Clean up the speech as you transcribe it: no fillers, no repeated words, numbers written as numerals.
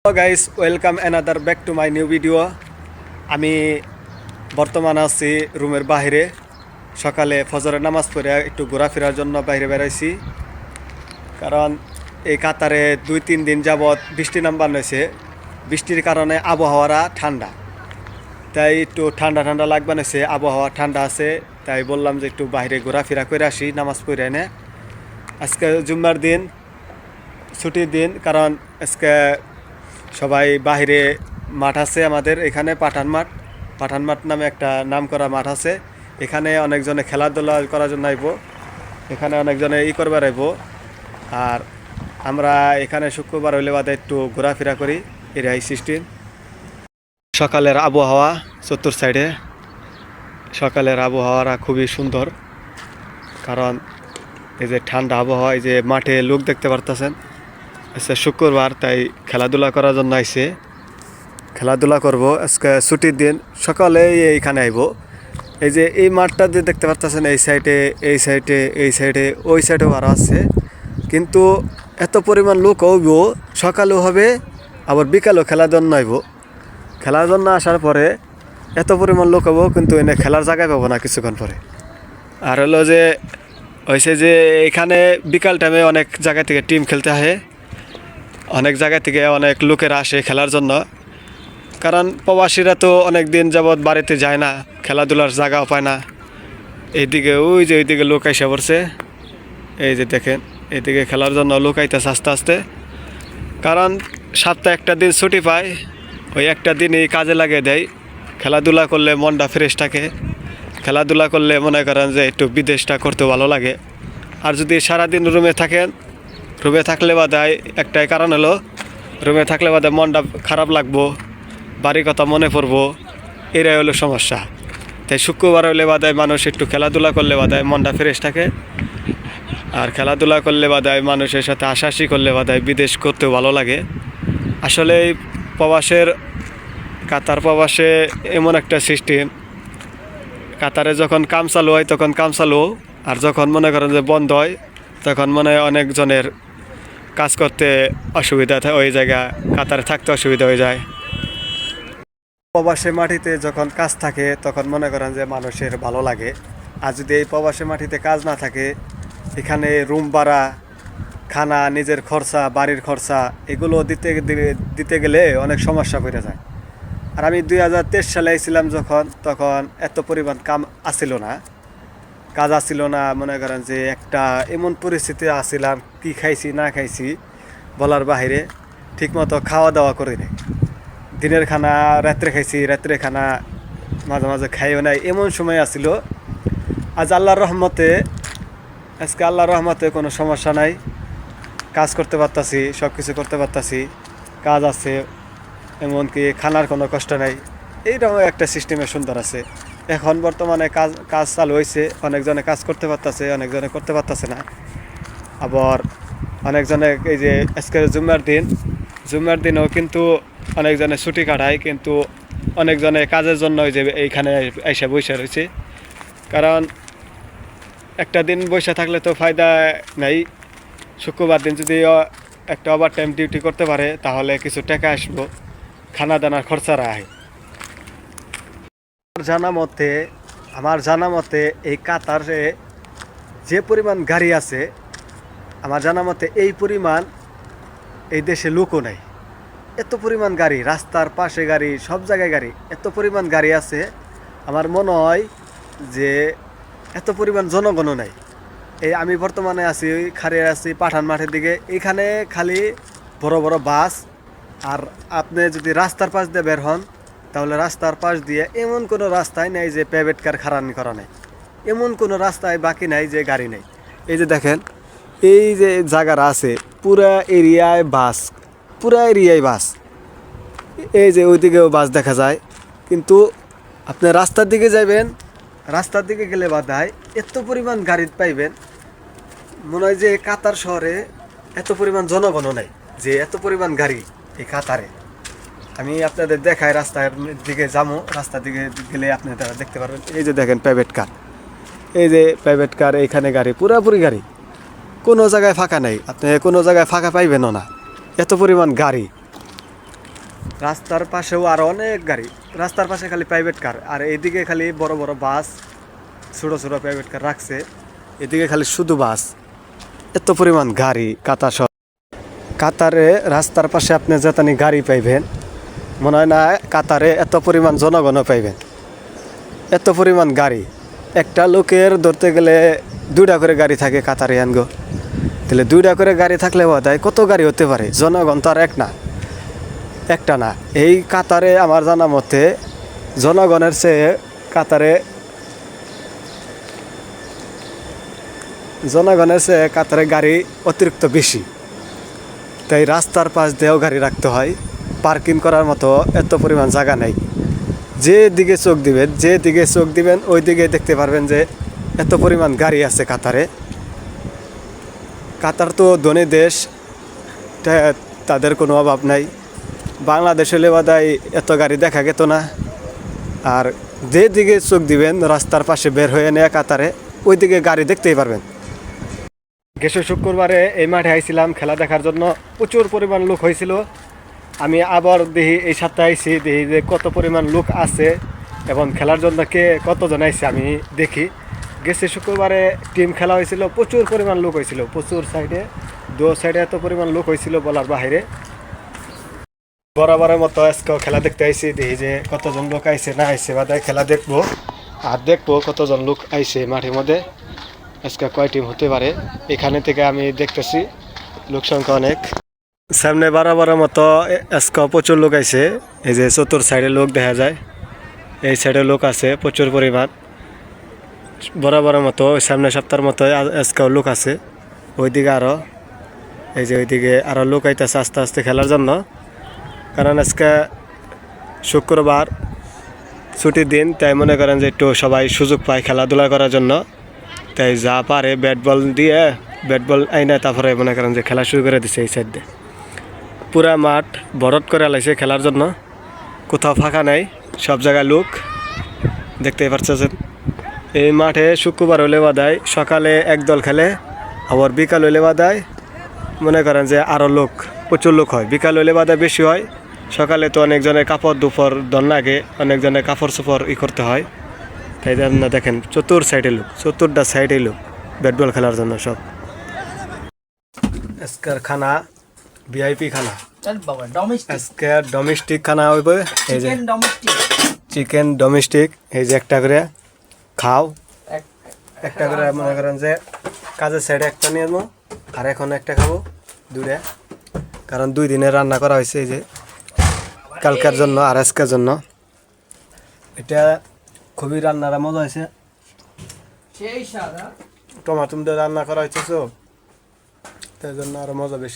Hello guys, welcome another back to my new video. আমি বর্তমানে আছি রুমের বাইরে। সকালে ফজরের নামাজ পড়ে একটু ঘোরাফেরার জন্য বাইরে বেরোইছি, কারণ এই কাতারে 2-3 দিন যাবৎ বৃষ্টি নামবান হয়েছে। বৃষ্টির কারণে আবহাওয়াটা ঠান্ডা, তাই একটু ঠান্ডা ঠান্ডা লাগবান হয়েছে। আবহাওয়া ঠান্ডা আছে, তাই বললাম যে একটু বাইরে ঘোরাফেরা করে আসি, নামাজ পড়ে এনে। আজকে জুম্মার দিন, ছুটির দিন, কারণ আজকে সবাই বাইরে মাঠ আছে আমাদের এখানে, পাঠান মাঠ নামে একটা নাম করা মাঠ আছে। এখানে অনেকজনে খেলাধুলা করার জন্য আইব, এখানে অনেকজনে করবার আইব। আর আমরা এখানে শুক্রবার হইলে বাদে একটু ঘোরাফেরা করি, এরাই সিস্টেম। সকালের আবহাওয়া চতুর সাইডে, সকালের আবহাওয়াটা খুবই সুন্দর, কারণ এই যে ঠান্ডা আবহাওয়া, এই যে মাঠে লোক দেখতে পারতেছেন। আচ্ছা, শুক্রবার, তাই খেলাধুলা করার জন্য আইছে। খেলাধুলা করব আজকে ছুটির দিন। সকালে এইখানে আইব। এই যে এই মাঠটা যে দেখতে পাচ্ছেন, এই সাইডে, এই সাইডে, এই সাইডে, ওই সাইডেও আরও আছে, কিন্তু এত পরিমাণ লোক হইব। সকালেও হবে, আবার বিকালেও খেলার জন্য আইব। খেলার জন্য আসার পরে এত পরিমাণ লোক হবো, কিন্তু এনে খেলার জায়গায় পাবো না কিছুক্ষণ পরে। আর হলো যে হয়েছে যে এখানে বিকাল টাইমে অনেক জায়গা থেকে টিম খেলতে আসে, অনেক জায়গা থেকে অনেক লোকেরা আসে খেলার জন্য। কারণ প্রবাসীরা তো অনেক দিন যাবৎ বাড়িতে যায় না, খেলাধুলার জায়গাও পায় না। এইদিকে ওই যে ওইদিকে লোক এসে পড়ছে, এই যে দেখেন, এইদিকে খেলার জন্য লোক আইতেছে আস্তে আস্তে। কারণ সপ্তাহে একটা দিন ছুটি পায়, ওই একটা দিনই কাজে লাগিয়ে দেয়। খেলাধুলা করলে মনটা ফ্রেশ থাকে, খেলাধুলা করলে মনে করেন যে একটু বিদেশটা করতে ভালো লাগে। আর যদি সারাদিন রুমে থাকেন, রুমে থাকলে বাদায় একটাই কারণ হলো, রুমে থাকলে বাদায় মনটা খারাপ লাগবো, বাড়ির কথা মনে পড়বো, এরাই হলো সমস্যা। তাই শুক্রবার হলে বাদায় মানুষ একটু খেলাধুলা করলে বাদায় মনটা ফ্রেশ থাকে। আর খেলাধুলা করলে বাদায় মানুষের সাথে হাসাহাসি করলে বাদায় বিদেশ করতেও ভালো লাগে। আসলে এই প্রবাসের, কাতার প্রবাসে এমন একটা সিস্টেম, কাতারে যখন কাম চালু হয় তখন কাম চালু, আর যখন মনে করেন যে বন্ধ হয় তখন মনে হয় অনেকজনের কাজ করতে অসুবিধা থাকে, ওই জায়গা কাতারে থাকতে অসুবিধা হয়ে যায়। প্রবাসী মাটিতে যখন কাজ থাকে তখন মনে করেন যে মানুষের ভালো লাগে। আর যদি এই প্রবাসী মাটিতে কাজ না থাকে, এখানে রুম ভাড়া, খানা, নিজের খরচা, বাড়ির খরচা, এগুলো দিতে গেলে অনেক সমস্যা পড়ে যায়। আর আমি 2023 সালে আইছিলাম যখন, তখন এত পরিমাণ কাজ আসছিল না। মনে করেন যে একটা এমন পরিস্থিতি আসছিলাম, কি খাইছি না খাইছি বলার বাহিরে। ঠিকমতো খাওয়া দাওয়া করি নাই, দিনের খানা রাত্রে খাইছি, রাত্রে খানা মাঝে মাঝে খাইও নাই, এমন সময় আসছিল। আজ আল্লাহর রহমতে, আজকে আল্লাহর রহমতে কোনো সমস্যা নাই, কাজ করতে পারতাছি, সব কিছু করতে পারতাছি, কাজ আছে, এমনকি খানার কোনো কষ্ট নাই। এইরকম একটা সিস্টেমে সুন্দর আছে। এখন বর্তমানে কাজ চালু হয়েছে, অনেকজনে কাজ করতে পারতেছে, অনেকজনে করতে পারতেছে না। আবার অনেকজনে এই যে আজকে জুম্মার দিনেও কিন্তু অনেকজনে ছুটি কাটায়, কিন্তু অনেকজনে কাজের জন্য ওই যে এইখানে এসে বসে রয়েছে। কারণ একটা দিন বসে থাকলে তো ফায়দা নাই। শুক্রবার দিন যদি একটা ওভার টাইম ডিউটি করতে পারে, তাহলে কিছু টাকা আসবো, খানা দানার খরচা রাখে। আমার জানা মতে এই কাতারে যে পরিমাণ গাড়ি আছে, আমার জানা মতে এই পরিমাণ এই দেশে লোকও নাই। এত পরিমাণ গাড়ি, রাস্তার পাশে গাড়ি, সব জায়গায় গাড়ি, এত পরিমাণ গাড়ি আছে। আমার মনে হয় যে এত পরিমাণ জনগণও নাই। এই আমি বর্তমানে আছি, খাড়িয়ে আছি পাঠান মাঠের দিকে। এখানে খালি বড় বড় বাস। আর আপনি যদি রাস্তার পাশ দিয়ে বের হন, তাহলে রাস্তার পাশ দিয়ে এমন কোনো রাস্তায় নেই যে প্রাইভেট কার খাড়ানি করা নেই, এমন কোনো রাস্তায় বাকি নাই যে গাড়ি নেই। এই যে দেখেন, এই যে জায়গাটা আছে, পুরা এরিয়ায় বাস। এই যে ওইদিকেও বাস দেখা যায়, কিন্তু আপনি রাস্তার দিকে যাবেন, রাস্তার দিকে গেলে বাধায় এত পরিমাণ গাড়ি পাইবেন, মনে হয় যে কাতার শহরে এত পরিমাণ জনগণও নাই যে এত পরিমাণ গাড়ি এই কাতারে। আমি আপনাদের দেখাই, রাস্তার দিকে যাবো, রাস্তার দিকে গেলে আপনারা দেখতে পারবেন। এই যে দেখেন প্রাইভেট কার, এই যে প্রাইভেট কার, এইখানে গাড়ি, পুরাপুরি গাড়ি, কোনো জায়গায় ফাঁকা নেই। আপনি কোনো জায়গায় ফাঁকা পাইবেনও না, এত পরিমাণ গাড়ি। রাস্তার পাশেও আরও অনেক গাড়ি, রাস্তার পাশে খালি প্রাইভেট কার, আর এইদিকে খালি বড় বড় বাস, ছোটো ছোটো প্রাইভেট কার রাখছে, এদিকে খালি শুধু বাস। এত পরিমাণ গাড়ি কাতার শহর। কাতারে রাস্তার পাশে আপনি যেতানি গাড়ি পাইবেন, মনে হয় না কাতারে এত পরিমাণ জনগণ পাইবেন। এত পরিমাণ গাড়ি, একটা লোকের ধরতে গেলে 2টা করে গাড়ি থাকে কাতারিয়ান গো। তাহলে 2টা করে গাড়ি থাকলে বোধ হয় কত গাড়ি হতে পারে? জনগণ তো আর একটা না। এই কাতারে আমার জানা মতে জনগণের চেয়ে কাতারে গাড়ি অতিরিক্ত বেশি। তাই রাস্তার পাশ দিয়েও গাড়ি রাখতে হয়, পার্কিং করার মতো এত পরিমাণ জায়গা নেই। যেদিকে চোখ দিবেন ওই দিকে দেখতে পারবেন যে এত পরিমাণ গাড়ি আছে কাতারে। কাতার তো ধনী দেশ, তাদের কোনো অভাব নাই। বাংলাদেশ হলে বোধহয় এত গাড়ি দেখা যেত না। আর যেদিকে চোখ দিবেন রাস্তার পাশে বের হয়ে নেয় কাতারে, ওই দিকে গাড়ি দেখতেই পারবেন। গেছে শুক্রবারে এই মাঠে আইছিলাম খেলা দেখার জন্য, প্রচুর পরিমাণ লোক হয়েছিল। আমি আবার দেখি এই সপ্তাহে আইছি, দেখি যে কত পরিমাণ লোক আছে এবং খেলার জন্য কে কতজন আইছে আমি দেখি। গেছে শুক্রবারে টিম খেলা হয়েছিল, প্রচুর পরিমাণ লোক হয়েছিল, প্রচুর দু সাইডে এত পরিমাণ লোক হয়েছিল বলার বাইরে। বরাবরের মতো আজকেও খেলা দেখতে আইছি, দেখি যে কতজন লোক আইছে না আইছে, বাদে খেলা দেখবো আর দেখবো কতজন লোক আইছে মাঠের মধ্যে, আজকে কয় টিম হতে পারে। এখানে থেকে আমি দেখতেছি লোক সংখ্যা অনেক। সামনে বরাবরের মতো আজকে প্রচুর লোক আইছে। এই যে চতুর সাইডে লোক দেখা যায়, এই সাইডে লোক আছে প্রচুর পরিমাণ। বরাবরের মতো সামনে সপ্তাহের মতো আজকেও লোক আছে। ওইদিকে আরও, এই যে ওইদিকে আরও লোক আইতেছে আস্তে আস্তে খেলার জন্য। কারণ আজকে শুক্রবার ছুটির দিন, তাই মনে করেন যে একটু সবাই সুযোগ পায় খেলাধুলা করার জন্য। তাই যা পারে ব্যাট বল আইনে তারপরে মনে করেন যে খেলা শুরু করে দিছে। এই সাইড দিয়ে পুরা মাঠ ভরট করে লাইছে খেলার জন্য, কোথাও ফাঁকা নাই, সব জায়গায় লোক দেখতেই পাচ্ছেন। এই মাঠে শুক্রবার হলে বাদায় সকালে একদল খেলে, আবার বিকাল হলে বাদায় মনে করেন যে আরও লোক, প্রচুর লোক হয়। বিকাল হলে বাদায় বেশি হয়, সকালে তো অনেকজনের কাপড় দুপুর দন লাগে, অনেকজনের কাপড় চোপড় করতে হয়। তাই জন্য দেখেন চতুর্টা সাইডে লোক ব্যাট বল খেলার জন্য সব। আজকের খানা ভিআইপি খানা, আজকে ডোমেস্টিক খানা হইব। এই যে চিকেন ডোমেস্টিক, এই যে একটা করে খাও, একটা করে মনে করেন যে কাজের সাইডে একটা নিয়ে আসবো, আর এখন একটা খাবো, 2টা। কারণ 2 দিনের রান্না করা হয়েছে, এই যে কালকার জন্য আর আজকের জন্য। এটা খুবই রান্নাটা মজা হয়েছে, টমাটো দিয়ে রান্না করা হয়েছে, তো তাই জন্য আরো মজা বেশি।